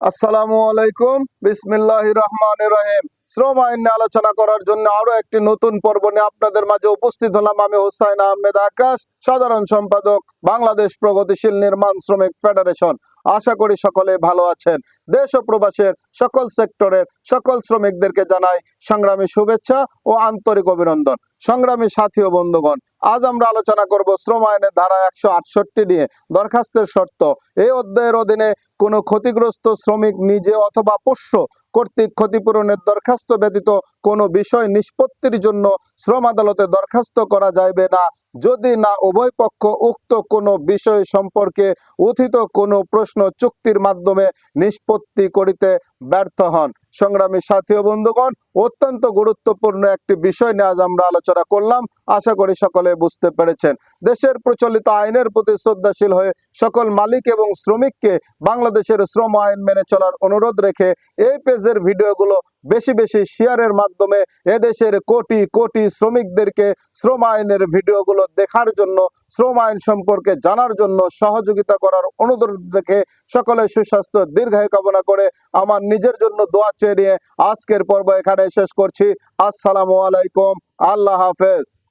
আসসালামু আলাইকুম, বিসমিল্লাহির রহমানির রহিম। শ্রম আইন নিয়ে আলোচনা করার জন্য আরো একটি নতুন পর্ব নিয়ে আপনাদের মাঝে উপস্থিত হলাম। আমি হুসাইন আহমেদ আকাশ, সাধারণ সম্পাদক, বাংলাদেশ প্রগতিশীল নির্মাণ শ্রমিক ফেডারেশন। আশা করি সকলে ভালো আছেন। দেশ ও প্রবাসের সকল সেক্টরের সকল শ্রমিকদেরকে জানাই সংগ্রামী শুভেচ্ছা ও আন্তরিক অভিনন্দন। সংগ্রামী সাথী ও বন্ধুগণ, আজ আমরা আলোচনা করব শ্রম আইনের ধারা 168 নিয়ে, দরখাস্তের শর্ত। এই অধ্যায়ের অধীনে কোনো ক্ষতিগ্রস্ত শ্রমিক নিজে অথবা পোষ্য কর্তৃক ক্ষতিপূরণের দরখাস্ত ব্যতীত কোনো বিষয় নিষ্পত্তির জন্য শ্রম আদালতে দরখাস্ত করা যাইবে না, যদি না উভয় পক্ষ উক্ত কোনো বিষয় সম্পর্কে উত্থিত কোনো প্রশ্ন চুক্তির মাধ্যমে নিষ্পত্তি করিতে ব্যর্থ হন। সংগ্রামী সাথী ও বন্ধুগণ, অত্যন্ত গুরুত্বপূর্ণ একটি বিষয় নিয়ে আজ আমরা আলোচনা করলাম। আশা করি সকলে বুঝতে পেরেছেন। দেশের প্রচলিত আইনের প্রতি শ্রদ্ধাশীল হয়ে সকল মালিক এবং শ্রমিককে বাংলাদেশের শ্রম আইন মেনে চলার অনুরোধ রেখে এই পেজের ভিডিওগুলো বেশি বেশি শেয়ারের মাধ্যমে এদেশের কোটি কোটি শ্রমিকদেরকে শ্রম আইনের ভিডিওগুলো দেখার জন্য, শ্রম আইন সম্পর্কে জানার জন্য সহযোগিতা করার অনুরোধ রেখে সকলে সুস্বাস্থ্য দীর্ঘায়ু কামনা করে আমার নিজের জন্য দোয়া চেয়ে নিয়ে আজকের পর্ব এখানে শেষ করছি। আসসালামু আলাইকুম, আল্লাহ হাফেজ।